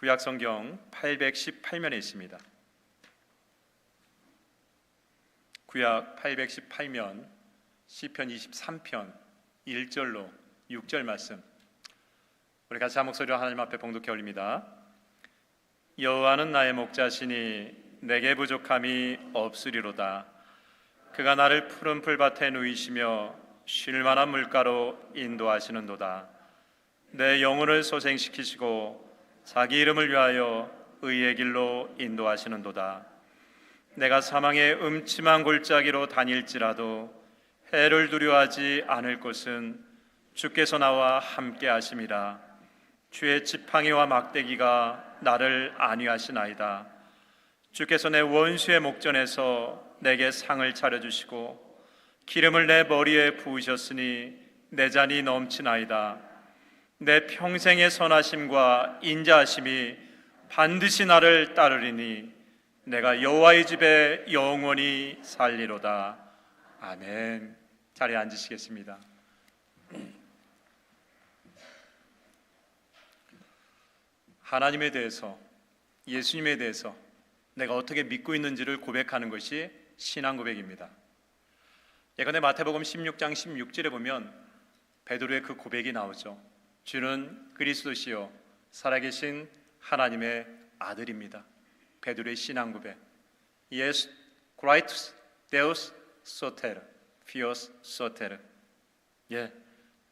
구약성경 818면에 있습니다. 구약 818면 시편 23편 1절로 6절 말씀, 우리 같이 한 목소리로 하나님 앞에 봉독해 올립니다. 여호와는 나의 목자시니 내게 부족함이 없으리로다. 그가 나를 푸른 풀밭에 누이시며 쉴 만한 물가로 인도하시는도다. 내 영혼을 소생시키시고 자기 이름을 위하여 의의 길로 인도하시는도다. 내가 사망의 음침한 골짜기로 다닐지라도 해를 두려워하지 않을 것은 주께서 나와 함께 하심이라. 주의 지팡이와 막대기가 나를 안위하시나이다. 주께서 내 원수의 목전에서 내게 상을 차려주시고 기름을 내 머리에 부으셨으니 내 잔이 넘치나이다. 내 평생의 선하심과 인자하심이 반드시 나를 따르리니 내가 여호와의 집에 영원히 살리로다. 아멘. 자리에 앉으시겠습니다. 하나님에 대해서, 예수님에 대해서 내가 어떻게 믿고 있는지를 고백하는 것이 신앙 고백입니다. 예컨대 마태복음 16장 16절에 보면 베드로의 그 고백이 나오죠. 주는 그리스도시요 살아계신 하나님의 아들입니다. 베드로의 신앙 고백. Yes, Christ Deus soter, Fios soter. 예,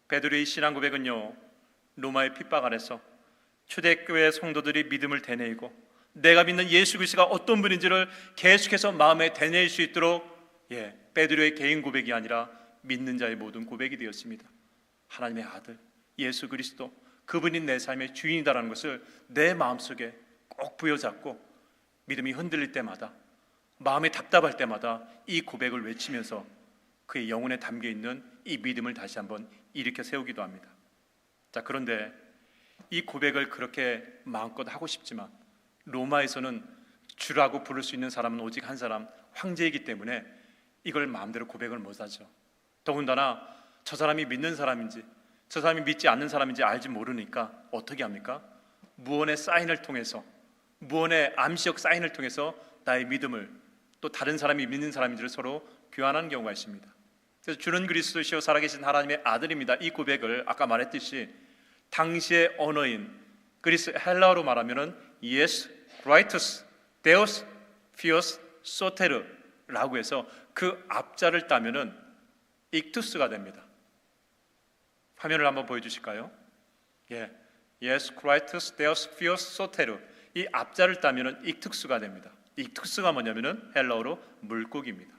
베드로의 신앙 고백은요, 로마의 핍박 아래서 초대교회 성도들이 믿음을 되뇌이고 내가 믿는 예수 그리스도가 어떤 분인지를 계속해서 마음에 되뇌일 수 있도록, 베드로의 개인 고백이 아니라 믿는 자의 모든 고백이 되었습니다. 하나님의 아들 예수 그리스도, 그분이 내 삶의 주인이다라는 것을 내 마음속에 꼭 부여잡고 믿음이 흔들릴 때마다, 마음이 답답할 때마다 이 고백을 외치면서 그의 영혼에 담겨있는 이 믿음을 다시 한번 일으켜 세우기도 합니다. 자, 그런데 이 고백을 그렇게 마음껏 하고 싶지만 로마에서는 주라고 부를 수 있는 사람은 오직 한 사람, 황제이기 때문에 이걸 마음대로 고백을 못하죠. 더군다나 저 사람이 믿는 사람인지 저 사람이 믿지 않는 사람인지 알지 모르니까 어떻게 합니까? 무언의 사인을 통해서, 무언의 암시적 사인을 통해서 나의 믿음을, 또 다른 사람이 믿는 사람인지를 서로 교환하는 경우가 있습니다. 그래서 주는 그리스도시요 살아계신 하나님의 아들입니다. 이 고백을 아까 말했듯이 당시의 언어인 그리스 헬라어로 말하면은 Yes, Christus, Deus, Fios, Soter라고 해서 그 앞자를 따면은 익투스가 됩니다. 화면을 한번 보여주실까요? Yes, Christus, Deus, Fios, Soter. 이 앞자를 따면은 익투스가 됩니다. 익투스가 뭐냐면은 헬라어로 물고기입니다.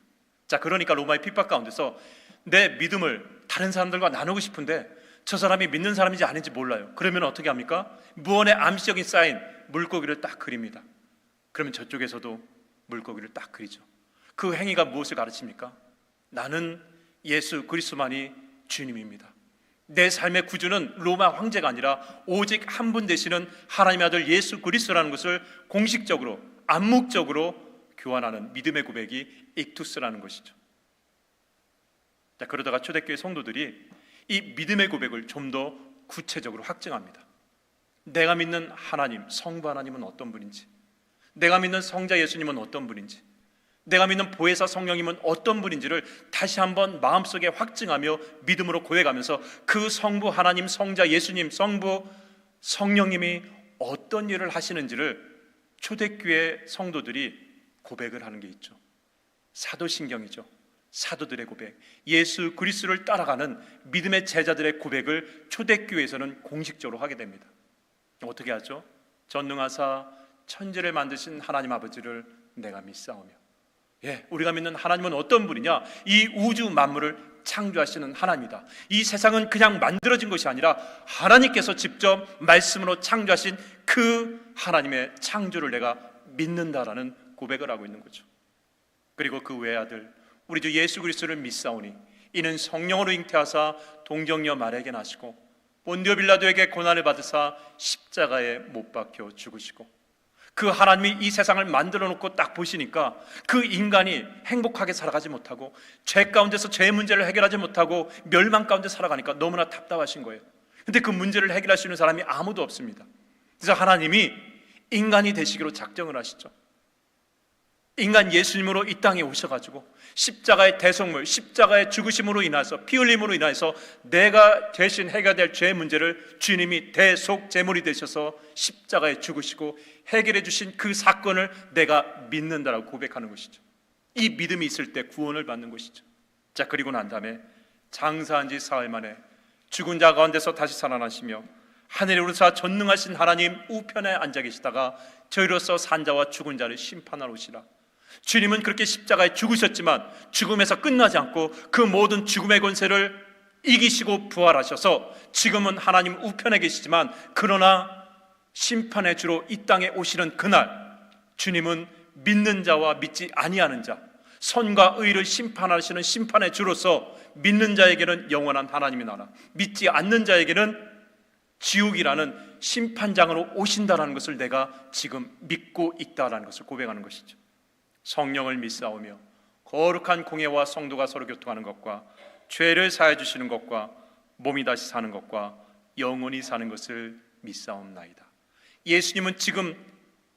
자, 그러니까 로마의 핍박 가운데서 내 믿음을 다른 사람들과 나누고 싶은데 저 사람이 믿는 사람인지 아닌지 몰라요. 그러면 어떻게 합니까? 무언의 암시적인 사인, 물고기를 딱 그립니다. 그러면 저쪽에서도 물고기를 딱 그리죠. 그 행위가 무엇을 가르칩니까? 나는 예수 그리스도만이 주님입니다. 내 삶의 구주는 로마 황제가 아니라 오직 한 분 되시는 하나님의 아들 예수 그리스도라는 것을 공식적으로, 암묵적으로 교환하는 믿음의 고백이 익투스라는 것이죠. 자, 그러다가 초대교회 성도들이 이 믿음의 고백을 좀 더 구체적으로 확증합니다. 내가 믿는 하나님, 성부 하나님은 어떤 분인지, 내가 믿는 성자 예수님은 어떤 분인지, 내가 믿는 보혜사 성령님은 어떤 분인지를 다시 한번 마음속에 확증하며 믿음으로 고백하면서 그 성부 하나님, 성자 예수님, 성부 성령님이 어떤 일을 하시는지를 초대교회 성도들이 고백을 하는 게 있죠. 사도신경이죠. 사도들의 고백, 예수 그리스도를 따라가는 믿음의 제자들의 고백을 초대교회에서는 공식적으로 하게 됩니다. 어떻게 하죠? 전능하사 천지를 만드신 하나님 아버지를 내가 믿사오며, 우리가 믿는 하나님은 어떤 분이냐? 이 우주 만물을 창조하시는 하나님이다. 이 세상은 그냥 만들어진 것이 아니라 하나님께서 직접 말씀으로 창조하신 그 하나님의 창조를 내가 믿는다라는 고백을 하고 있는 거죠. 그리고 그 외아들 우리 주 예수 그리스도를 믿사오니 이는 성령으로 잉태하사 동정녀 마리아에게 나시고 본디오 빌라도에게 고난을 받으사 십자가에 못 박혀 죽으시고, 그 하나님이 이 세상을 만들어 놓고 딱 보시니까 그 인간이 행복하게 살아가지 못하고 죄 가운데서 죄 문제를 해결하지 못하고 멸망 가운데 살아가니까 너무나 답답하신 거예요. 근데 그 문제를 해결할 수 있는 사람이 아무도 없습니다. 그래서 하나님이 인간이 되시기로 작정을 하시죠. 인간 예수님으로 이 땅에 오셔가지고 십자가의 대속물, 십자가의 죽으심으로 인해서, 피 흘림으로 인해서 내가 대신 해결될 죄 문제를 주님이 대속 제물이 되셔서 십자가에 죽으시고 해결해 주신 그 사건을 내가 믿는다라고 고백하는 것이죠. 이 믿음이 있을 때 구원을 받는 것이죠. 자, 그리고 난 다음에 장사한 지 사흘 만에 죽은 자 가운데서 다시 살아나시며 하늘에 오르사 전능하신 하나님 우편에 앉아 계시다가 저희로서 산자와 죽은 자를 심판하러 오시라. 주님은 그렇게 십자가에 죽으셨지만 죽음에서 끝나지 않고 그 모든 죽음의 권세를 이기시고 부활하셔서 지금은 하나님 우편에 계시지만 그러나 심판의 주로 이 땅에 오시는 그날 주님은 믿는 자와 믿지 아니하는 자, 선과 의를 심판하시는 심판의 주로서 믿는 자에게는 영원한 하나님의 나라, 믿지 않는 자에게는 지옥이라는 심판장으로 오신다라는 것을 내가 지금 믿고 있다라는 것을 고백하는 것이죠. 성령을 믿사오며 거룩한 공예와 성도가 서로 교통하는 것과 죄를 사해 주시는 것과 몸이 다시 사는 것과 영원히 사는 것을 믿사옵나이다. 예수님은 지금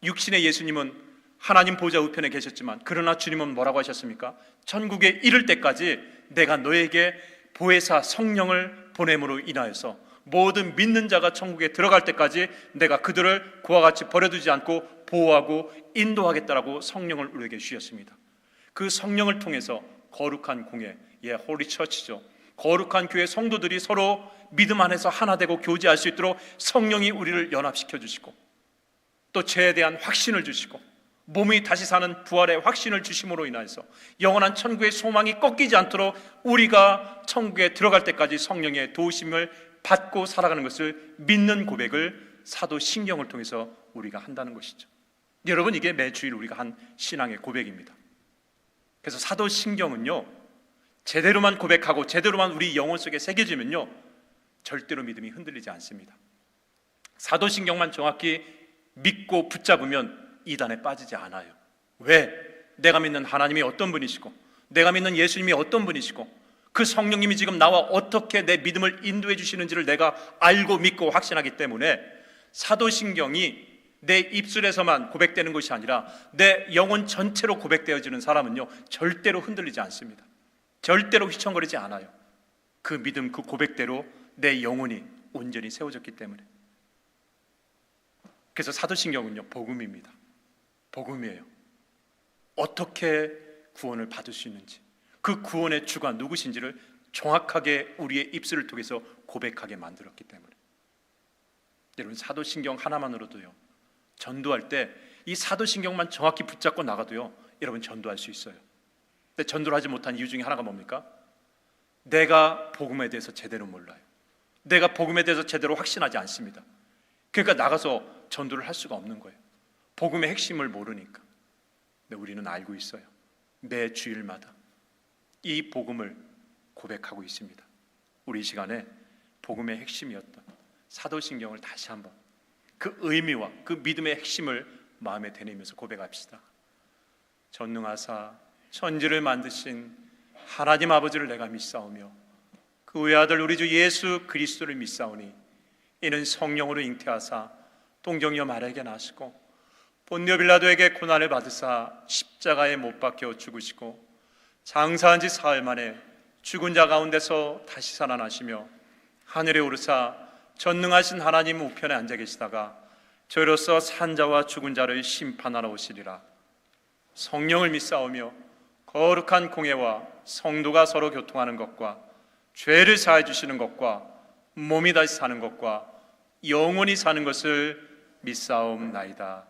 육신의 예수님은 하나님 보좌 우편에 계셨지만 그러나 주님은 뭐라고 하셨습니까? 천국에 이를 때까지 내가 너에게 보혜사 성령을 보냄으로 인하여서 모든 믿는 자가 천국에 들어갈 때까지 내가 그들을 그와 같이 버려두지 않고 보호하고 인도하겠다라고 성령을 우리에게 주셨습니다. 그 성령을 통해서 거룩한 공예, 홀리 처치죠. 거룩한 교회 성도들이 서로 믿음 안에서 하나 되고 교제할 수 있도록 성령이 우리를 연합시켜 주시고 또 죄에 대한 확신을 주시고 몸이 다시 사는 부활의 확신을 주심으로 인해서 영원한 천국의 소망이 꺾이지 않도록 우리가 천국에 들어갈 때까지 성령의 도우심을 받고 살아가는 것을 믿는 고백을 사도신경을 통해서 우리가 한다는 것이죠. 여러분, 이게 매주일 우리가 한 신앙의 고백입니다. 그래서 사도신경은요, 제대로만 고백하고 제대로만 우리 영혼 속에 새겨지면요 절대로 믿음이 흔들리지 않습니다. 사도신경만 정확히 믿고 붙잡으면 이단에 빠지지 않아요. 왜? 내가 믿는 하나님이 어떤 분이시고 내가 믿는 예수님이 어떤 분이시고 그 성령님이 지금 나와 어떻게 내 믿음을 인도해 주시는지를 내가 알고 믿고 확신하기 때문에 사도신경이 내 입술에서만 고백되는 것이 아니라 내 영혼 전체로 고백되어지는 사람은요 절대로 흔들리지 않습니다. 절대로 휘청거리지 않아요. 그 믿음, 그 고백대로 내 영혼이 온전히 세워졌기 때문에. 그래서 사도신경은요 복음입니다. 복음이에요. 어떻게 구원을 받을 수 있는지, 그 구원의 주가 누구신지를 정확하게 우리의 입술을 통해서 고백하게 만들었기 때문에. 여러분, 사도신경 하나만으로도요 전도할 때 이 사도신경만 정확히 붙잡고 나가도요 여러분 전도할 수 있어요. 근데 전도를 하지 못한 이유 중에 하나가 뭡니까? 내가 복음에 대해서 제대로 몰라요. 내가 복음에 대해서 제대로 확신하지 않습니다. 그러니까 나가서 전도를 할 수가 없는 거예요. 복음의 핵심을 모르니까. 근데 우리는 알고 있어요. 매 주일마다 이 복음을 고백하고 있습니다. 우리 이 시간에 복음의 핵심이었던 사도신경을 다시 한번 그 의미와 그 믿음의 핵심을 마음에 되뇌면서 고백합시다. 전능하사 천지를 만드신 하나님 아버지를 내가 믿사오며 그 외아들 우리 주 예수 그리스도를 믿사오니 이는 성령으로 잉태하사 동정녀 마리아에게 나시고 본디오 빌라도에게 고난을 받으사 십자가에 못 박혀 죽으시고 장사한 지 사흘 만에 죽은 자 가운데서 다시 살아나시며 하늘에 오르사 전능하신 하나님 우편에 앉아 계시다가 저희로서 산자와 죽은 자를 심판하러 오시리라. 성령을 믿사오며 거룩한 공예와 성도가 서로 교통하는 것과 죄를 사해 주시는 것과 몸이 다시 사는 것과 영원히 사는 것을 믿사옵나이다.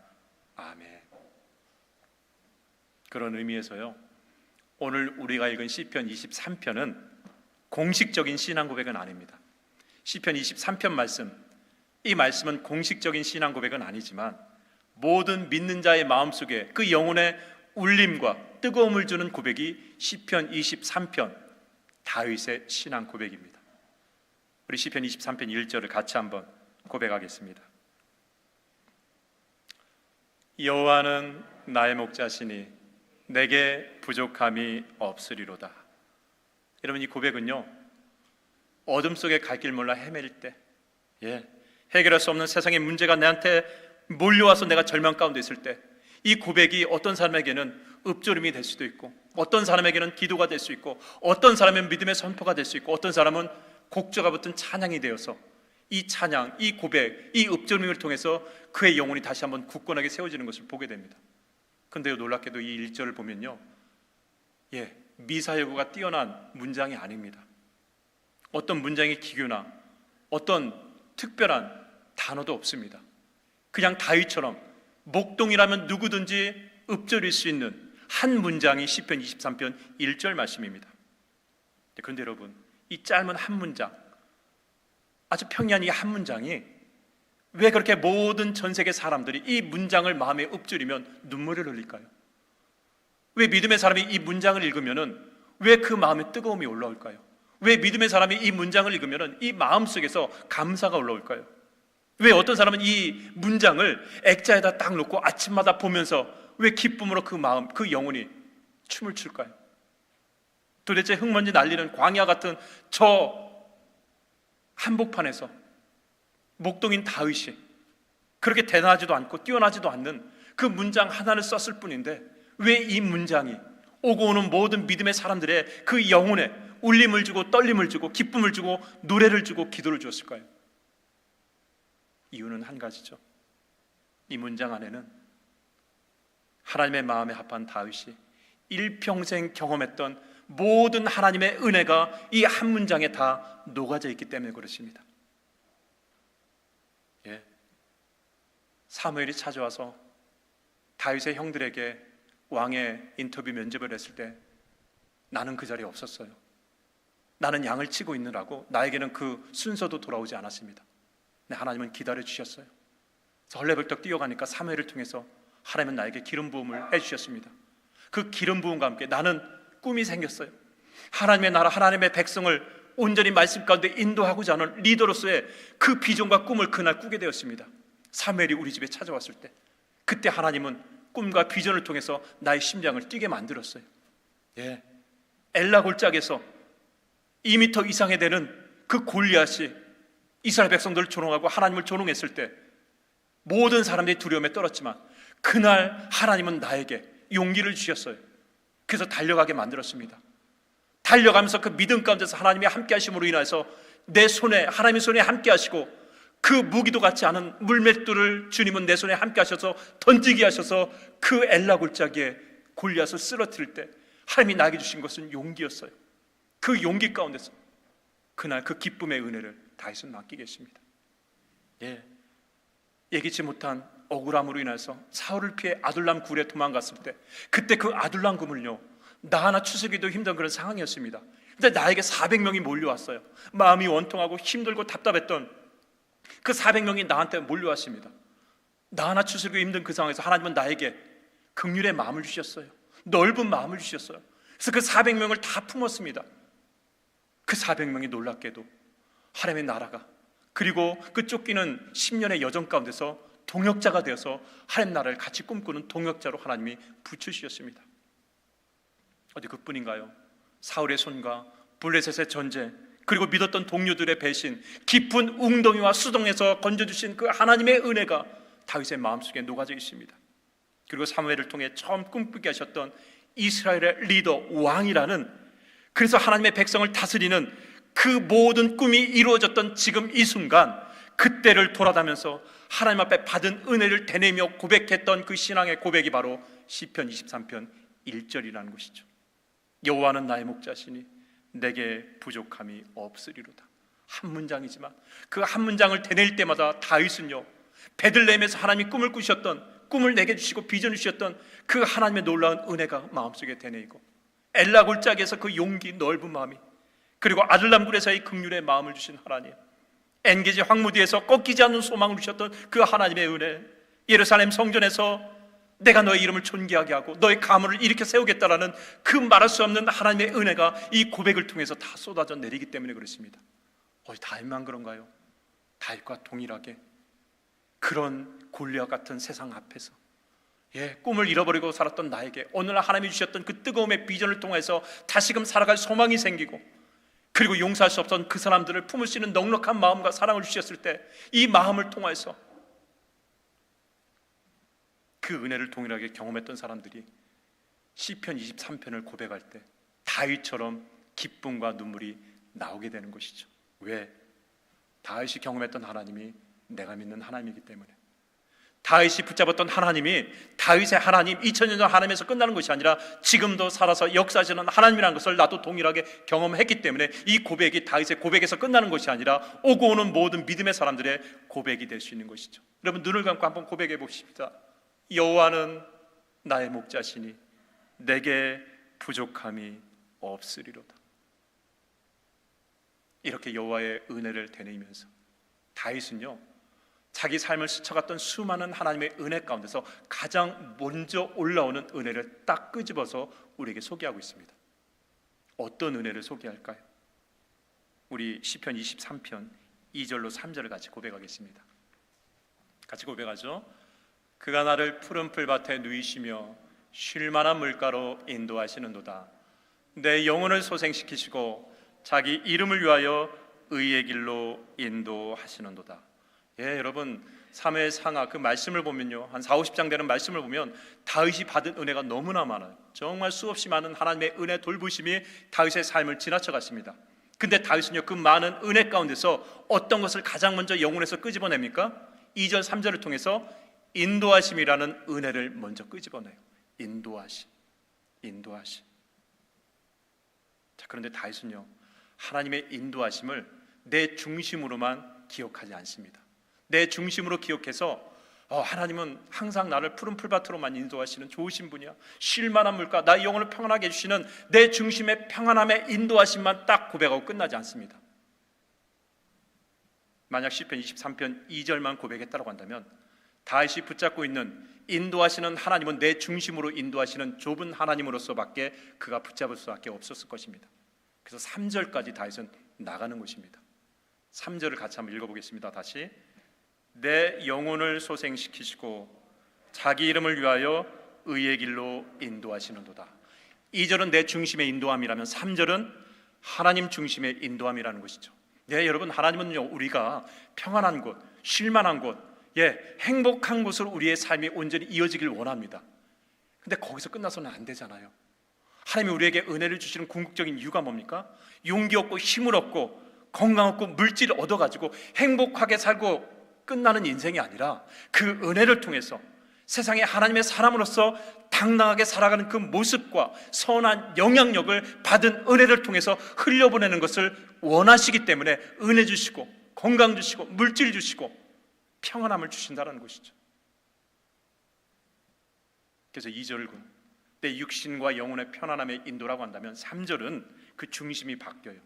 아멘. 그런 의미에서요 오늘 우리가 읽은 시편 23편은 공식적인 신앙 고백은 아닙니다. 시편 23편 말씀, 이 말씀은 공식적인 신앙 고백은 아니지만 모든 믿는 자의 마음속에 그 영혼의 울림과 뜨거움을 주는 고백이 시편 23편 다윗의 신앙 고백입니다. 우리 시편 23편 1절을 같이 한번 고백하겠습니다. 여호와는 나의 목자시니 내게 부족함이 없으리로다. 여러분, 이 고백은요 어둠 속에 갈 길 몰라 헤맬 때, 해결할 수 없는 세상의 문제가 내한테 몰려와서 내가 절망 가운데 있을 때 이 고백이 어떤 사람에게는 읊조림이 될 수도 있고, 어떤 사람에게는 기도가 될 수 있고, 어떤 사람은 믿음의 선포가 될 수 있고, 어떤 사람은 곡조가 붙은 찬양이 되어서 이 찬양, 이 고백, 이 읊조림을 통해서 그의 영혼이 다시 한번 굳건하게 세워지는 것을 보게 됩니다. 그런데요, 놀랍게도 이 1절을 보면요, 미사여구가 뛰어난 문장이 아닙니다. 어떤 문장의 기교나 어떤 특별한 단어도 없습니다. 그냥 다윗처럼 목동이라면 누구든지 읊조릴 수 있는 한 문장이 시편 23편 1절 말씀입니다. 그런데 여러분, 이 짧은 한 문장, 아주 평이한 이 한 문장이 왜 그렇게 모든 전 세계 사람들이 이 문장을 마음에 읊조리면 눈물을 흘릴까요? 왜 믿음의 사람이 이 문장을 읽으면 왜 그 마음에 뜨거움이 올라올까요? 왜 믿음의 사람이 이 문장을 읽으면 이 마음속에서 감사가 올라올까요? 왜 어떤 사람은 이 문장을 액자에다 딱 놓고 아침마다 보면서 왜 기쁨으로 그 마음, 그 영혼이 춤을 출까요? 도대체 흙먼지 날리는 광야 같은 저 한복판에서 목동인 다윗이 그렇게 대단하지도 않고 뛰어나지도 않는 그 문장 하나를 썼을 뿐인데 왜 이 문장이 오고 오는 모든 믿음의 사람들의 그 영혼에 울림을 주고 떨림을 주고 기쁨을 주고 노래를 주고 기도를 주었을까요? 이유는 한 가지죠. 이 문장 안에는 하나님의 마음에 합한 다윗이 일평생 경험했던 모든 하나님의 은혜가 이 한 문장에 다 녹아져 있기 때문에 그렇습니다. 사무엘이 찾아와서 다윗의 형들에게 왕의 인터뷰 면접을 했을 때 나는 그 자리에 없었어요. 나는 양을 치고 있느라고 나에게는 그 순서도 돌아오지 않았습니다. 근데 하나님은 기다려 주셨어요. 그래서 헐레벌떡 뛰어가니까 사무엘을 통해서 하나님은 나에게 기름 부음을 해주셨습니다. 그 기름 부음과 함께 나는 꿈이 생겼어요. 하나님의 나라, 하나님의 백성을 온전히 말씀 가운데 인도하고자 하는 리더로서의 그 비전과 꿈을 그날 꾸게 되었습니다. 사무엘이 우리 집에 찾아왔을 때 그때 하나님은 꿈과 비전을 통해서 나의 심장을 뛰게 만들었어요. 엘라 골짜기에서 2m 이상에 되는 그 골리앗이 이스라엘 백성들을 조롱하고 하나님을 조롱했을 때 모든 사람들이 두려움에 떨었지만 그날 하나님은 나에게 용기를 주셨어요. 그래서 달려가게 만들었습니다. 달려가면서 그 믿음 가운데서 하나님의 함께 하심으로 인해서 내 손에, 하나님의 손에 함께 하시고 그 무기도 같지 않은 물맷돌을 주님은 내 손에 함께 하셔서 던지게 하셔서 그 엘라 골짜기에 골리앗을 쓰러뜨릴 때 하나님이 나에게 주신 것은 용기였어요. 그 용기 가운데서 그날 그 기쁨의 은혜를 다윗은 맡기게 했습니다. 예기치 못한 억울함으로 인해서 사울을 피해 아둘람 굴에 도망갔을 때 그때 그 아둘람 굴을요 나 하나 추스기도 힘든 그런 상황이었습니다. 근데 나에게 400명이 몰려왔어요. 마음이 원통하고 힘들고 답답했던 그 400명이 나한테 몰려왔습니다. 나 하나 추스리기 힘든 그 상황에서 하나님은 나에게 긍휼의 마음을 주셨어요. 넓은 마음을 주셨어요. 그래서 그 400명을 다 품었습니다. 그 400명이 놀랍게도 하나님의 나라가 그리고 그 쫓기는 10년의 여정 가운데서 동역자가 되어서 하나님 나라를 같이 꿈꾸는 동역자로 하나님이 붙여주셨습니다. 어디 그뿐인가요? 사울의 손과 블레셋의 전쟁 그리고 믿었던 동료들의 배신 깊은 웅덩이와 수동에서 건져주신 그 하나님의 은혜가 다윗의 마음속에 녹아져 있습니다. 그리고 사무엘을 통해 처음 꿈꾸게 하셨던 이스라엘의 리더 왕이라는 그래서 하나님의 백성을 다스리는 그 모든 꿈이 이루어졌던 지금 이 순간 그때를 돌아가면서 하나님 앞에 받은 은혜를 되뇌며 고백했던 그 신앙의 고백이 바로 시편 23편 1절이라는 것이죠. 여호와는 나의 목자시니 내게 부족함이 없으리로다. 한 문장이지만 그 한 문장을 되뇌일 때마다 다윗은요 베들레헴에서 하나님이 꿈을 꾸셨던 꿈을 내게 주시고 비전을 주셨던 그 하나님의 놀라운 은혜가 마음속에 되뇌이고 엘라 골짜기에서 그 용기 넓은 마음이 그리고 아들람 굴에서의 긍휼의 마음을 주신 하나님 엔게지 황무지에서 꺾이지 않는 소망을 주셨던 그 하나님의 은혜 예루살렘 성전에서 내가 너의 이름을 존귀하게 하고 너의 가문을 일으켜 세우겠다라는 그 말할 수 없는 하나님의 은혜가 이 고백을 통해서 다 쏟아져 내리기 때문에 그렇습니다. 다윗만 그런가요? 다윗과 동일하게 그런 골리앗 같은 세상 앞에서 꿈을 잃어버리고 살았던 나에게 오늘 하나님이 주셨던 그 뜨거움의 비전을 통해서 다시금 살아갈 소망이 생기고 그리고 용서할 수 없던 그 사람들을 품을 수 있는 넉넉한 마음과 사랑을 주셨을 때 이 마음을 통해서 그 은혜를 동일하게 경험했던 사람들이 시편 23편을 고백할 때 다윗처럼 기쁨과 눈물이 나오게 되는 것이죠. 왜? 다윗이 경험했던 하나님이 내가 믿는 하나님이기 때문에. 다윗이 붙잡았던 하나님이 다윗의 하나님, 2000년 전 하나님에서 끝나는 것이 아니라 지금도 살아서 역사하시는 하나님이라는 것을 나도 동일하게 경험했기 때문에 이 고백이 다윗의 고백에서 끝나는 것이 아니라 오고 오는 모든 믿음의 사람들의 고백이 될 수 있는 것이죠. 여러분, 눈을 감고 한번 고백해 보십시다. 여호와는 나의 목자시니 내게 부족함이 없으리로다. 이렇게 여호와의 은혜를 되뇌이면서 다윗은요, 자기 삶을 스쳐갔던 수많은 하나님의 은혜 가운데서 가장 먼저 올라오는 은혜를 딱 끄집어서 우리에게 소개하고 있습니다. 어떤 은혜를 소개할까요? 우리 시편 23편 2절로 3절을 같이 고백하겠습니다. 같이 고백하죠. 그가 나를 푸른 풀밭에 누이시며 쉴만한 물가로 인도하시는도다. 내 영혼을 소생시키시고 자기 이름을 위하여 의의 길로 인도하시는도다. 예, 여러분, 사무엘 상하 그 말씀을 보면요, 한 40-50장 되는 말씀을 보면 다윗이 받은 은혜가 너무나 많아요. 정말 수없이 많은 하나님의 은혜 돌보심이 다윗의 삶을 지나쳐갔습니다. 근데 다윗은요, 그 많은 은혜 가운데서 어떤 것을 가장 먼저 영혼에서 끄집어냅니까? 2절 3절을 통해서 인도하심이라는 은혜를 먼저 끄집어내요. 인도하심. 자, 그런데 다윗은요, 하나님의 인도하심을 내 중심으로만 기억하지 않습니다. 내 중심으로 기억해서 하나님은 항상 나를 푸른 풀밭으로만 인도하시는 좋으신 분이야, 쉴만한 물가, 나의 영혼을 평안하게 해주시는 내 중심의 평안함의 인도하심만 딱 고백하고 끝나지 않습니다. 만약 시편 23편 2절만 고백했다고 한다면 다윗이 붙잡고 있는 인도하시는 하나님은 내 중심으로 인도하시는 좁은 하나님으로서밖에 그가 붙잡을 수밖에 없었을 것입니다. 그래서 3절까지 다윗은 나가는 것입니다. 3절을 같이 한번 읽어보겠습니다. 다시. 내 영혼을 소생시키시고 자기 이름을 위하여 의의 길로 인도하시는도다. 2절은 내 중심의 인도함이라면 3절은 하나님 중심의 인도함이라는 것이죠. 네, 여러분, 하나님은요, 우리가 평안한 곳, 쉴만한 곳, 행복한 곳으로 우리의 삶이 온전히 이어지길 원합니다. 근데 거기서 끝나서는 안 되잖아요. 하나님이 우리에게 은혜를 주시는 궁극적인 이유가 뭡니까? 용기 얻고 힘을 얻고 건강 얻고 물질을 얻어가지고 행복하게 살고 끝나는 인생이 아니라 그 은혜를 통해서 세상에 하나님의 사람으로서 당당하게 살아가는 그 모습과 선한 영향력을 받은 은혜를 통해서 흘려보내는 것을 원하시기 때문에 은혜 주시고 건강 주시고 물질 주시고 평안함을 주신다는 것이죠. 그래서 2절은 내 육신과 영혼의 편안함의 인도라고 한다면 3절은 그 중심이 바뀌어요.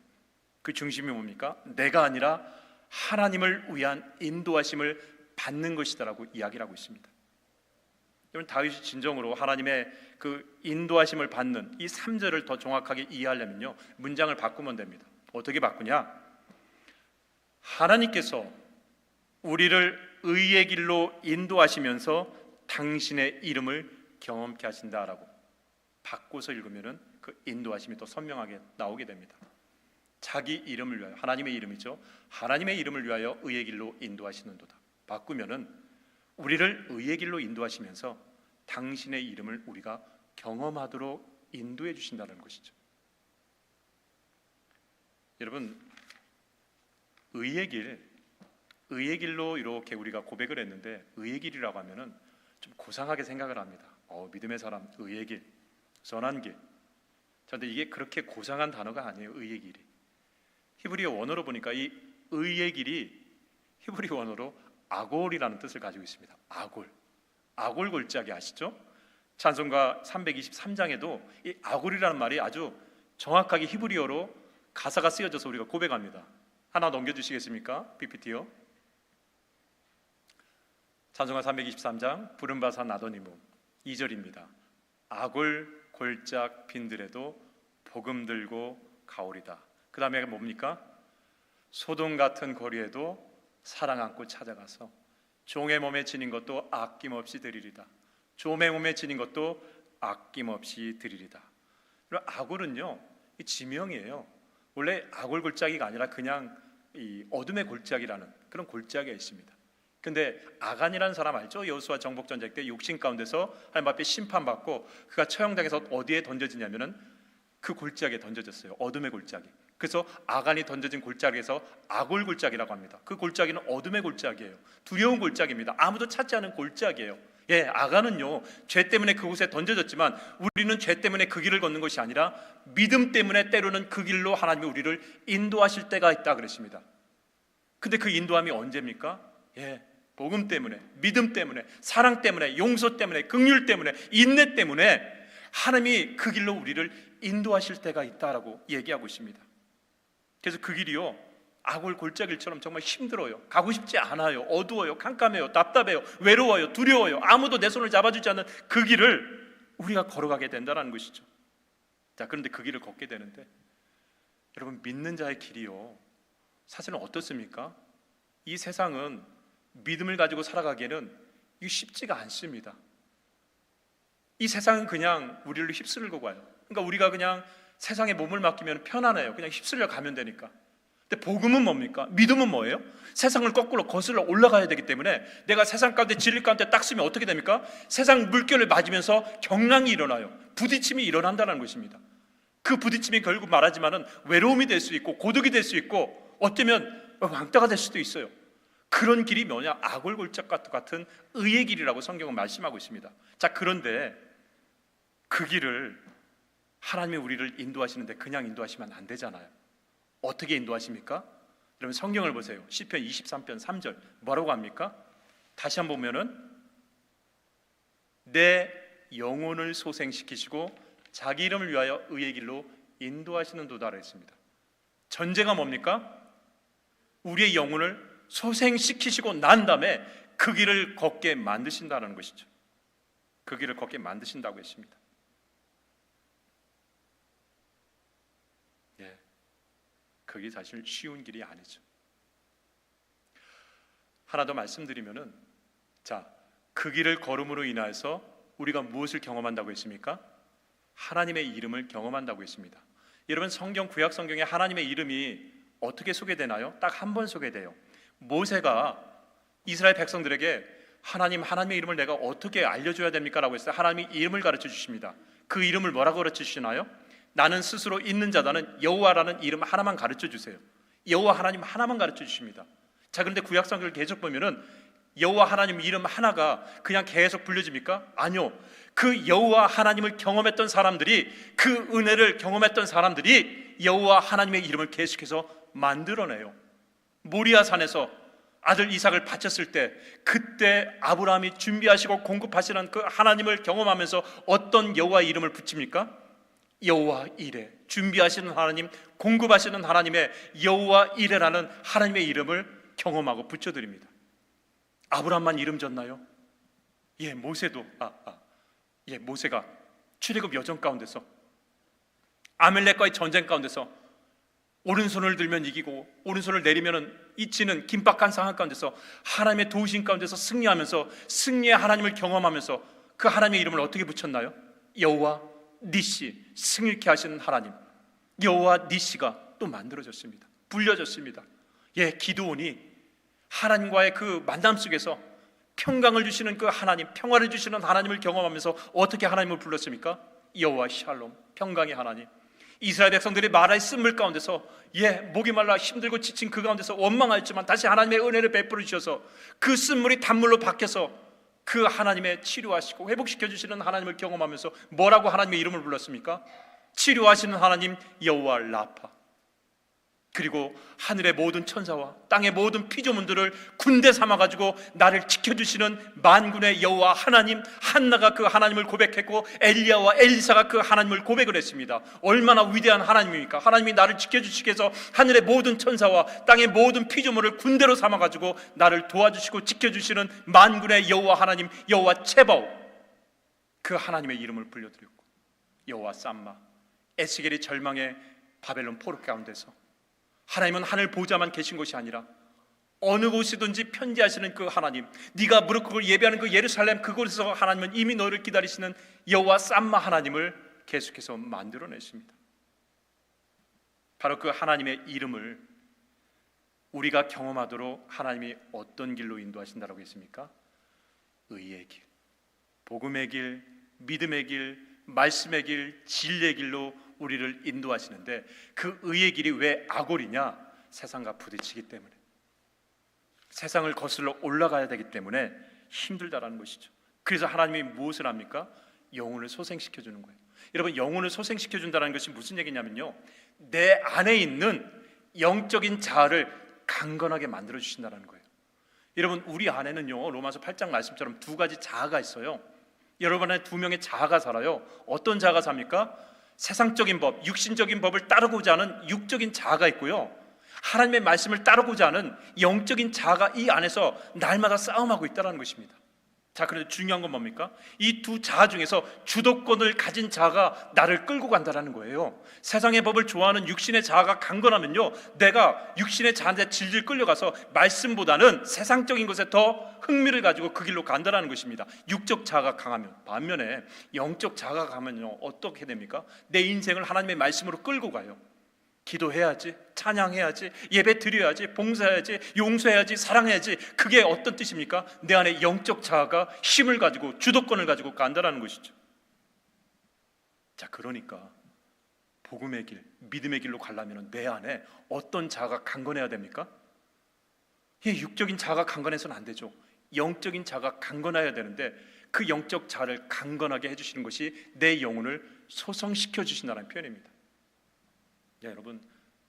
그 중심이 뭡니까? 내가 아니라 하나님을 위한 인도하심을 받는 것이다라고 이야기를 하고 있습니다. 여러분, 다윗이 진정으로 하나님의 그 인도하심을 받는 이 3절을 더 정확하게 이해하려면요, 문장을 바꾸면 됩니다. 어떻게 바꾸냐? 하나님께서 우리를 의의 길로 인도하시면서 당신의 이름을 경험케 하신다라고 바꿔서 읽으면은 그 인도하심이 더 선명하게 나오게 됩니다. 자기 이름을 위하여, 하나님의 이름이죠. 하나님의 이름을 위하여 의의 길로 인도하시는도다. 바꾸면은 우리를 의의 길로 인도하시면서 당신의 이름을 우리가 경험하도록 인도해 주신다는 것이죠. 여러분, 의의 길로 이렇게 우리가 고백을 했는데 의의 길이라고 하면은 좀 고상하게 생각을 합니다. 믿음의 사람, 의의 길, 선한 길. 그런데 이게 그렇게 고상한 단어가 아니에요. 의의 길이. 히브리어 원어로 보니까 이 의의 길이 히브리 원어로 아골이라는 뜻을 가지고 있습니다. 아골 골짜기 아시죠? 찬송가 323장에도 이 아골이라는 말이 아주 정확하게 히브리어로 가사가 쓰여져서 우리가 고백합니다. 하나 넘겨주시겠습니까? PPT요. 찬송가 323장 부름바산 아도니모 2절입니다. 아골 골짝 빈들에도 복음 들고 가오리다. 그 다음에 뭡니까? 소돔 같은 거리에도 사랑 안고 찾아가서 종의 몸에 지닌 것도 아낌없이 드리리다. 종의 몸에 지닌 것도 아낌없이 드리리다. 아골은요, 이 지명이에요. 원래 아골 골짜기가 아니라 그냥 이 어둠의 골짜기라는 그런 골짜기가 있습니다. 근데 아간이라는 사람 알죠? 여호수아 정복 전쟁 때 욕심 가운데서 하나님 앞에 심판받고 그가 처형당해서 어디에 던져지냐면은 그 골짜기에 던져졌어요. 어둠의 골짜기. 그래서 아간이 던져진 골짜기에서 아골 골짜기라고 합니다. 그 골짜기는 어둠의 골짜기예요. 두려운 골짜기입니다. 아무도 찾지 않은 골짜기예요. 예, 아간은요 죄 때문에 그곳에 던져졌지만 우리는 죄 때문에 그 길을 걷는 것이 아니라 믿음 때문에 때로는 그 길로 하나님이 우리를 인도하실 때가 있다 그랬습니다. 근데 그 인도함이 언제입니까? 예, 복음 때문에, 믿음 때문에, 사랑 때문에, 용서 때문에, 긍휼 때문에, 인내 때문에 하나님이 그 길로 우리를 인도하실 때가 있다라고 얘기하고 있습니다. 그래서 그 길이요 아골 골짜기처럼 정말 힘들어요. 가고 싶지 않아요. 어두워요. 깜깜해요. 답답해요. 외로워요. 두려워요. 아무도 내 손을 잡아주지 않는 그 길을 우리가 걸어가게 된다는 것이죠. 자, 그런데 그 길을 걷게 되는데 여러분, 믿는 자의 길이요 사실은 어떻습니까? 이 세상은 믿음을 가지고 살아가기에는 이게 쉽지가 않습니다. 이 세상은 그냥 우리를 휩쓸고 가요. 그러니까 우리가 그냥 세상에 몸을 맡기면 편안해요. 그냥 휩쓸려 가면 되니까. 근데 복음은 뭡니까? 믿음은 뭐예요? 세상을 거꾸로 거슬러 올라가야 되기 때문에 내가 세상 가운데 진리 가운데 딱 쓰면 어떻게 됩니까? 세상 물결을 맞으면서 경랑이 일어나요. 부딪힘이 일어난다는 것입니다. 그 부딪힘이 결국 말하지만은 외로움이 될 수 있고 고독이 될 수 있고 어쩌면 왕따가 될 수도 있어요. 그런 길이 뭐냐? 아골골짜기 같은 의의 길이라고 성경은 말씀하고 있습니다. 자, 그런데 그 길을 하나님이 우리를 인도하시는데 그냥 인도하시면 안 되잖아요. 어떻게 인도하십니까? 여러분 성경을 보세요. 시편 23편 3절 뭐라고 합니까? 다시 한번 보면은 내 영혼을 소생시키시고 자기 이름을 위하여 의의 길로 인도하시는 도다라 했습니다. 전제가 뭡니까? 우리의 영혼을 소생시키시고 난 다음에 그 길을 걷게 만드신다는 것이죠. 그 길을 걷게 만드신다고 했습니다. 예, 그게 사실 쉬운 길이 아니죠. 하나 더 말씀드리면은, 자, 그 길을 걸음으로 인하여서 우리가 무엇을 경험한다고 했습니까? 하나님의 이름을 경험한다고 했습니다. 여러분 성경 구약 성경에 하나님의 이름이 어떻게 소개되나요? 딱 한 번 소개돼요. 모세가 이스라엘 백성들에게 하나님의 이름을 내가 어떻게 알려줘야 됩니까? 라고 했어요. 하나님이 이름을 가르쳐 주십니다. 그 이름을 뭐라고 가르쳐 주시나요? 나는 스스로 있는 자다는 여호와라는 이름 하나만 가르쳐 주세요. 여호와 하나님 하나만 가르쳐 주십니다. 자, 그런데 구약 성경을 계속 보면은 여호와 하나님 이름 하나가 그냥 계속 불려집니까? 아니요. 그 여호와 하나님을 경험했던 사람들이, 그 은혜를 경험했던 사람들이 여호와 하나님의 이름을 계속해서 만들어내요. 모리아 산에서 아들 이삭을 바쳤을 때 그때 아브라함이 준비하시고 공급하시는 그 하나님을 경험하면서 어떤 여호와의 이름을 붙입니까? 여호와 이레, 준비하시는 하나님, 공급하시는 하나님의 여호와 이레라는 하나님의 이름을 경험하고 붙여드립니다. 아브라함만 이름 졌나요? 예, 모세도 모세가 출애굽 여정 가운데서 아멜렉과의 전쟁 가운데서 오른손을 들면 이기고 오른손을 내리면 잊히는 긴박한 상황 가운데서 하나님의 도우심 가운데서 승리하면서 승리의 하나님을 경험하면서 그 하나님의 이름을 어떻게 붙였나요? 여호와 니시, 승리케 하시는 하나님, 여호와 니시가 또 만들어졌습니다. 불려졌습니다. 예, 기드온이 하나님과의 그 만남 속에서 평강을 주시는 그 하나님, 평화를 주시는 하나님을 경험하면서 어떻게 하나님을 불렀습니까? 여호와 샬롬, 평강의 하나님. 이스라엘 백성들이 마라의 쓴물 가운데서 목이 말라 힘들고 지친 그 가운데서 원망하였지만 다시 하나님의 은혜를 베풀어 주셔서 그 쓴물이 단물로 바뀌어서 그 하나님의 치료하시고 회복시켜 주시는 하나님을 경험하면서 뭐라고 하나님의 이름을 불렀습니까? 치료하시는 하나님 여호와 라파. 그리고 하늘의 모든 천사와 땅의 모든 피조물들을 군대 삼아가지고 나를 지켜주시는 만군의 여호와 하나님. 한나가 그 하나님을 고백했고 엘리야와 엘리사가 그 하나님을 고백을 했습니다. 얼마나 위대한 하나님입니까? 하나님이 나를 지켜주시기 위해서 하늘의 모든 천사와 땅의 모든 피조물을 군대로 삼아가지고 나를 도와주시고 지켜주시는 만군의 여호와 하나님, 여호와 체바오. 그 하나님의 이름을 불려드렸고 여호와 쌈마, 에스겔이 절망의 바벨론 포로 가운데서 하나님은 하늘 보좌만 계신 것이 아니라 어느 곳이든지 편지하시는 그 하나님, 네가 무릎 꿇고 예배하는 그 예루살렘 그곳에서 하나님은 이미 너를 기다리시는 여호와 쌈마 하나님을 계속해서 만들어내십니다. 바로 그 하나님의 이름을 우리가 경험하도록 하나님이 어떤 길로 인도하신다라고 했습니까? 의의 길, 복음의 길, 믿음의 길, 말씀의 길, 진리의 길로 우리를 인도하시는데, 그 의의 길이 왜 악골이냐? 세상과 부딪히기 때문에, 세상을 거슬러 올라가야 되기 때문에 힘들다라는 것이죠. 그래서 하나님이 무엇을 합니까? 영혼을 소생시켜 주는 거예요. 여러분, 영혼을 소생시켜 준다는 것이 무슨 얘기냐면요, 내 안에 있는 영적인 자아를 강건하게 만들어 주신다는 거예요. 여러분, 우리 안에는요, 로마서 8장 말씀처럼 두 가지 자아가 있어요. 여러분 안에 두 명의 자아가 살아요. 어떤 자아가 삽니까? 세상적인 법, 육신적인 법을 따르고자 하는 육적인 자아가 있고요, 하나님의 말씀을 따르고자 하는 영적인 자아가 이 안에서 날마다 싸움하고 있다는 것입니다. 자, 그런데 중요한 건 뭡니까? 이 두 자아 중에서 주도권을 가진 자아가 나를 끌고 간다는 거예요. 세상의 법을 좋아하는 육신의 자아가 강건하면요, 내가 육신의 자아한테 질질 끌려가서 말씀보다는 세상적인 것에 더 흥미를 가지고 그 길로 간다는 것입니다. 육적 자아가 강하면. 반면에 영적 자아가 강하면요, 어떻게 됩니까? 내 인생을 하나님의 말씀으로 끌고 가요. 기도해야지, 찬양해야지, 예배 드려야지, 봉사해야지, 용서해야지, 사랑해야지. 그게 어떤 뜻입니까? 내 안에 영적 자아가 힘을 가지고 주도권을 가지고 간다는 것이죠. 자, 그러니까 복음의 길, 믿음의 길로 가려면 내 안에 어떤 자아가 강건해야 됩니까? 육적인 자아가 강건해서는 안 되죠. 영적인 자아가 강건해야 되는데, 그 영적 자아를 강건하게 해주시는 것이 내 영혼을 소성시켜 주신다는 표현입니다. 여러분,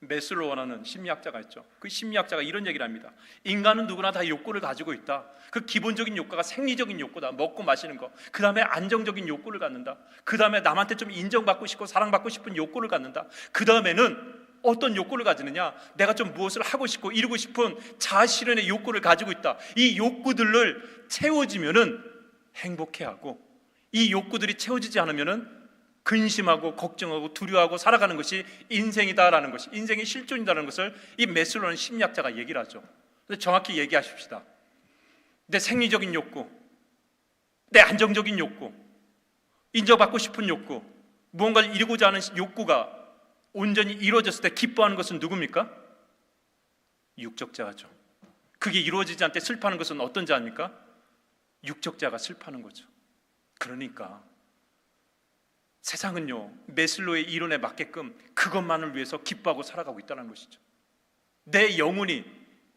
메슬로우라는 심리학자가 있죠. 그 심리학자가 이런 얘기를 합니다. 인간은 누구나 다 욕구를 가지고 있다. 그 기본적인 욕구가 생리적인 욕구다. 먹고 마시는 거. 그 다음에 안정적인 욕구를 갖는다. 그 다음에 남한테 좀 인정받고 싶고 사랑받고 싶은 욕구를 갖는다. 그 다음에는 어떤 욕구를 가지느냐? 내가 좀 무엇을 하고 싶고 이루고 싶은 자아실현의 욕구를 가지고 있다. 이 욕구들을 채워지면은 행복해하고, 이 욕구들이 채워지지 않으면은 근심하고 걱정하고 두려워하고 살아가는 것이 인생이다라는 것이, 인생의 실존이다라는 것을 이 메슬로우는 심리학자가 얘기를 하죠. 근데 정확히 얘기하십시다. 내 생리적인 욕구, 내 안정적인 욕구, 인정받고 싶은 욕구, 무언가를 이루고자 하는 욕구가 온전히 이루어졌을 때 기뻐하는 것은 누굽니까? 육적 자아죠. 그게 이루어지지 않을 때 슬퍼하는 것은 어떤 자입니까? 육적 자아가 슬퍼하는 거죠. 그러니까 세상은요, 메슬로의 이론에 맞게끔 그것만을 위해서 기뻐하고 살아가고 있다는 것이죠. 내 영혼이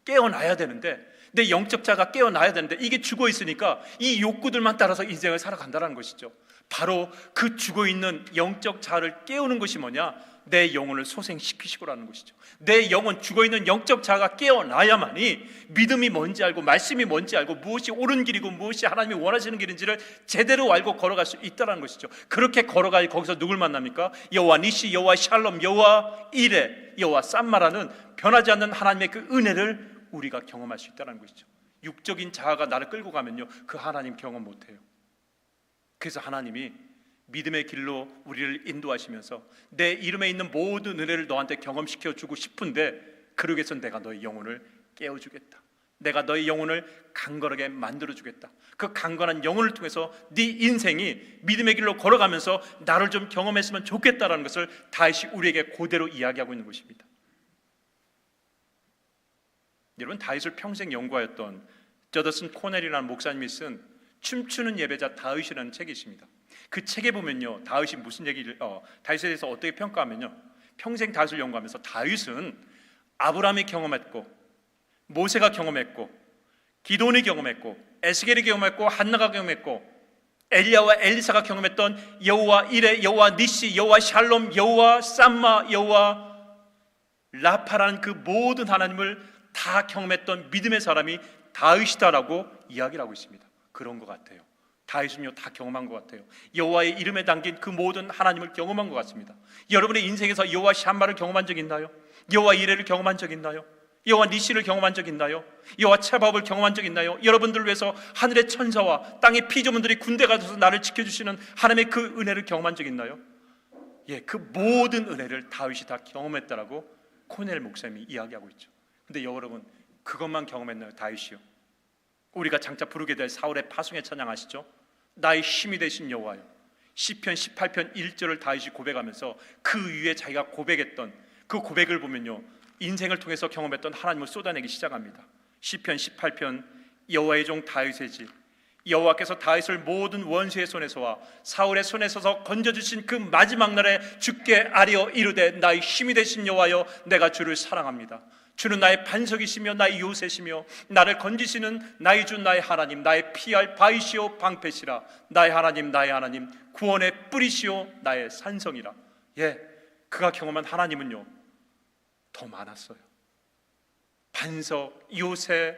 깨어나야 되는데, 내 영적 자가 깨어나야 되는데, 이게 죽어 있으니까 이 욕구들만 따라서 인생을 살아간다는 것이죠. 바로 그 죽어 있는 영적 자를 깨우는 것이 뭐냐? 내 영혼을 소생시키시고라는 것이죠. 내 영혼, 죽어 있는 영적 자가 깨어나야만이 믿음이 뭔지 알고, 말씀이 뭔지 알고, 무엇이 옳은 길이고 무엇이 하나님이 원하시는 길인지를 제대로 알고 걸어갈 수 있다는 것이죠. 그렇게 걸어갈, 거기서 누굴 만납니까? 여호와 니시, 여호와 샬롬, 여호와 이레, 여호와 쌈마라는 변하지 않는 하나님의 그 은혜를 우리가 경험할 수 있다는 것이죠. 육적인 자아가 나를 끌고 가면요, 그 하나님 경험 못해요. 그래서 하나님이 믿음의 길로 우리를 인도하시면서 내 이름에 있는 모든 은혜를 너한테 경험시켜 주고 싶은데, 그러기 위해서 내가 너의 영혼을 깨워주겠다. 내가 너의 영혼을 강건하게 만들어주겠다. 그 강건한 영혼을 통해서 네 인생이 믿음의 길로 걸어가면서 나를 좀 경험했으면 좋겠다라는 것을 다윗이 우리에게 그대로 이야기하고 있는 것입니다. 여러분, 다윗을 평생 연구하였던 저더슨 코넬이라는 목사님이 쓴 춤추는 예배자 다윗이라는 책이 있습니다. 그 책에 보면요, 다윗이 무슨 얘기를 다윗에 대해서 어떻게 평가하면요, 평생 다윗을 연구하면서 다윗은 아브라함이 경험했고, 모세가 경험했고, 기도온이 경험했고, 에스겔이 경험했고, 한나가 경험했고, 엘리야와 엘리사가 경험했던 여호와 이레, 여호와 니시, 여호와 샬롬, 여호와 쌈마, 여호와 라파라는 그 모든 하나님을 다 경험했던 믿음의 사람이 다윗이다라고 이야기를 하고 있습니다. 그런 것 같아요. 다윗은요, 다 경험한 것 같아요. 여호와의 이름에 담긴 그 모든 하나님을 경험한 것 같습니다. 여러분의 인생에서 여호와 샴마를 경험한 적 있나요? 여호와 이레를 경험한 적 있나요? 여호와 니시를 경험한 적 있나요? 여호와 체바업을 경험한 적 있나요? 여러분들을 위해서 하늘의 천사와 땅의 피조물들이 군대 가서 나를 지켜주시는 하나님의 그 은혜를 경험한 적 있나요? 그 모든 은혜를 다윗이 다 경험했다라고 코넬 목사님이 이야기하고 있죠. 근데 여러분, 그것만 경험했나요? 다윗이요? 우리가 장차 부르게 될 사울의 파송의 찬양 아시죠? 나의 힘이 되신 여호와요. 시편 18편 1절을 다윗이 고백하면서 그 위에 자기가 고백했던 그 고백을 보면요, 인생을 통해서 경험했던 하나님을 쏟아내기 시작합니다. 시편 18편 여호와의 종 다윗의 집, 여호와께서 다윗을 모든 원수의 손에서와 사울의 손에서 건져주신 그 마지막 날에 주께 아뢰어 이르되 나의 힘이 되신 여호와여 내가 주를 사랑합니다. 주는 나의 반석이시며 나의 요새시며 나를 건지시는 나의 주 나의 하나님, 나의 피할 바위시오 방패시라. 나의 하나님 나의 하나님, 구원의 뿌리시오 나의 산성이라. 그가 경험한 하나님은요 더 많았어요. 반석, 요새,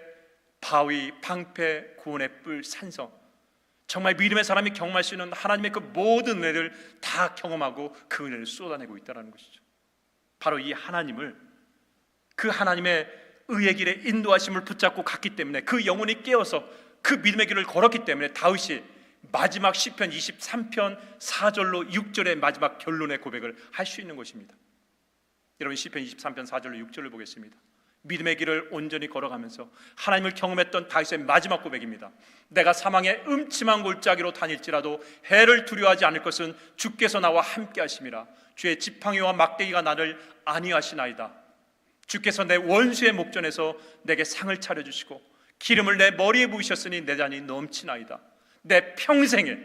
바위, 방패, 구원의 뿔, 산성. 정말 믿음의 사람이 경험할 수 있는 하나님의 그 모든 은혜를 다 경험하고 그 은혜를 쏟아내고 있다는 것이죠. 바로 이 하나님을, 그 하나님의 의의 길에 인도하심을 붙잡고 갔기 때문에, 그 영혼이 깨어서 그 믿음의 길을 걸었기 때문에 다윗이 마지막 시편 23편 4절로 6절의 마지막 결론의 고백을 할 수 있는 것입니다. 여러분, 시편 23편 4절로 6절을 보겠습니다. 믿음의 길을 온전히 걸어가면서 하나님을 경험했던 다윗의 마지막 고백입니다. 내가 사망의 음침한 골짜기로 다닐지라도 해를 두려워하지 않을 것은 주께서 나와 함께 하심이라. 주의 지팡이와 막대기가 나를 안위하시나이다. 주께서 내 원수의 목전에서 내게 상을 차려주시고 기름을 내 머리에 부으셨으니 내 잔이 넘치나이다. 내 평생에,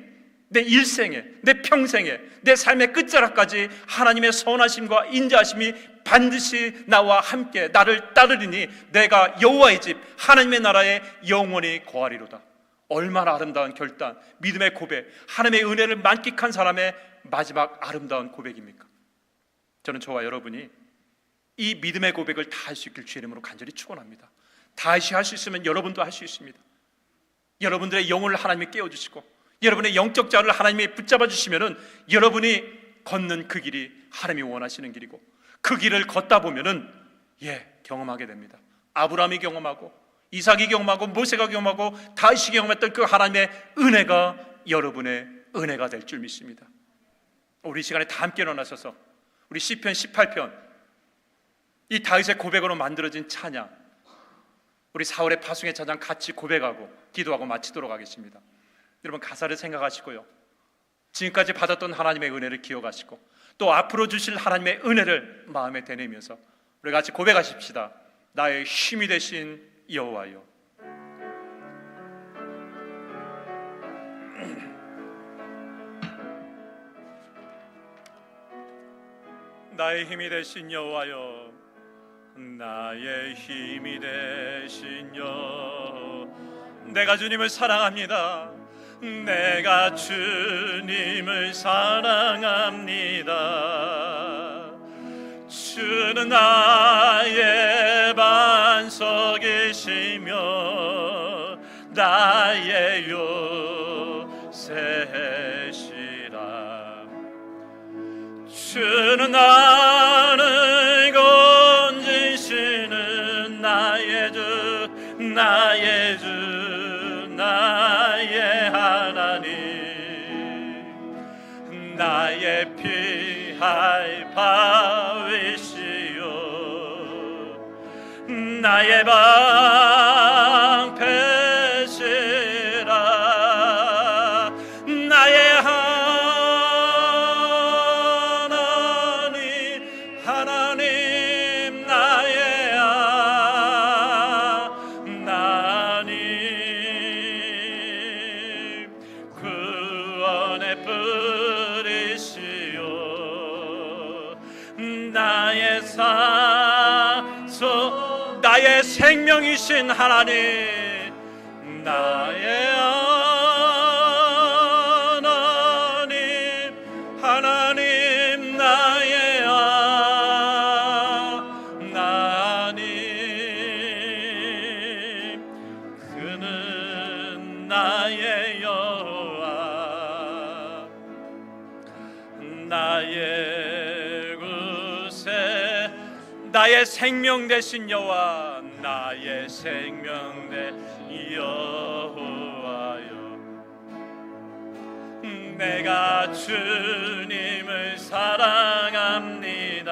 내 일생에, 내 평생에, 내 삶의 끝자락까지 하나님의 선하심과 인자하심이 반드시 나와 함께 나를 따르리니 내가 여호와의 집 하나님의 나라에 영원히 거하리로다. 얼마나 아름다운 결단, 믿음의 고백, 하나님의 은혜를 만끽한 사람의 마지막 아름다운 고백입니까? 저는 저와 여러분이 이 믿음의 고백을 다 할 수 있길 주의 이름으로 간절히 축원합니다. 다시 할 수 있으면 여러분도 할 수 있습니다. 여러분들의 영혼을 하나님이 깨워주시고 여러분의 영적 자를 하나님이 붙잡아 주시면은 여러분이 걷는 그 길이 하나님이 원하시는 길이고, 그 길을 걷다 보면은 경험하게 됩니다. 아브라함이 경험하고 이삭이 경험하고 모세가 경험하고 다윗이 경험했던 그 하나님의 은혜가 여러분의 은혜가 될 줄 믿습니다. 우리 시간에 다 함께 일어나셔서 우리 시편 18편, 이 다윗의 고백으로 만들어진 찬양, 우리 사울의 파송의 찬양 같이 고백하고 기도하고 마치도록 하겠습니다. 여러분, 가사를 생각하시고요, 지금까지 받았던 하나님의 은혜를 기억하시고 또 앞으로 주실 하나님의 은혜를 마음에 되뇌면서 우리 같이 고백하십시다. 나의 힘이 되신 여호와여. 나의 힘이 되신 여호와여, 나의 힘이 되신 여호와여. 내가 주님을 사랑합니다. 내가 주님을 사랑합니다. 주는 나의 반석이시며 나의 요새시라. 주는 나를 건지시는 나의 주, 나의 주, 나의 하나님, 나의 피할 바위시요 나의 방패시라. 나의 하나님, 하나님 나의 하나님, 구원의 뿌리시요 나의 산소, 나의 생명이신 하나님, 나의 하나님, 하나님 나의 하나님, 그는 나의 여호와, 나의 구세, 나의 생명 되신 여호와, 나의 생명 되신 여호와여. 내가 주님을 사랑합니다.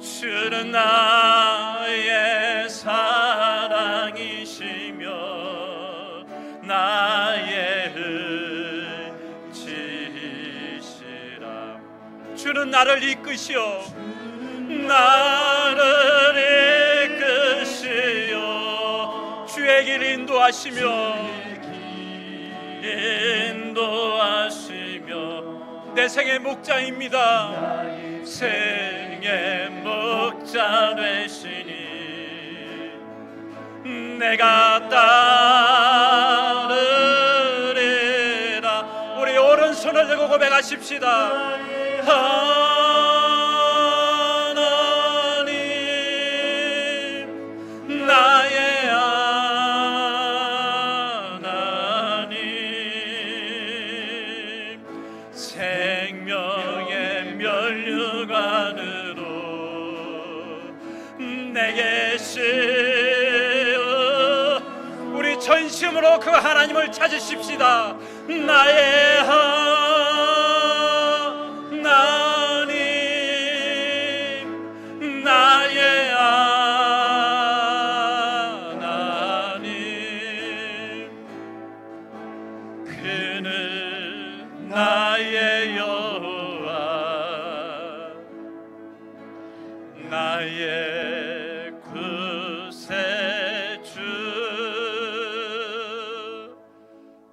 주는 나의 사랑이시며 나의 의지시라. 주는 나를 이끄시어 나를 이끄시어 주의 길 인도하시며 내 생의 목자입니다. 생의 목자 되시니 내가 따르리라. 우리 오른손을 들고 고백하십시다. 하나님 나의 하나님 생명의 면류관으로 내게 시어 우리 전심으로 그 하나님을 찾으십시다. 나의 하나님 나의 하나님 그는 나의 여호와 나의 구세주.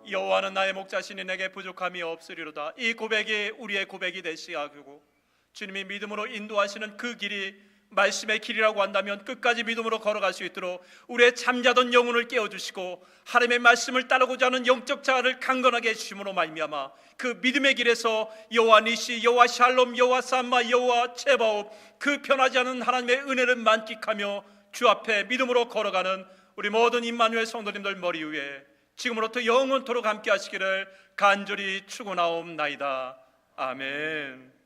여호와는 나의 목자시니 내게 부족함이 없으리로다. 이 고백이 우리의 고백이 되시게 하고 주님이 믿음으로 인도하시는 그 길이 말씀의 길이라고 한다면 끝까지 믿음으로 걸어갈 수 있도록 우리의 잠자던 영혼을 깨워주시고 하나님의 말씀을 따르고자 하는 영적 자아를 강건하게 해주심으로 말미암아 그 믿음의 길에서 여호와 니시, 여호와 샬롬, 여호와 삼마, 여호와 체바옵 그 변하지 않은 하나님의 은혜를 만끽하며 주 앞에 믿음으로 걸어가는 우리 모든 임마누엘 성도님들 머리 위에 지금으로부터 영원토록 함께 하시기를 간절히 축원하옵나이다. 아멘.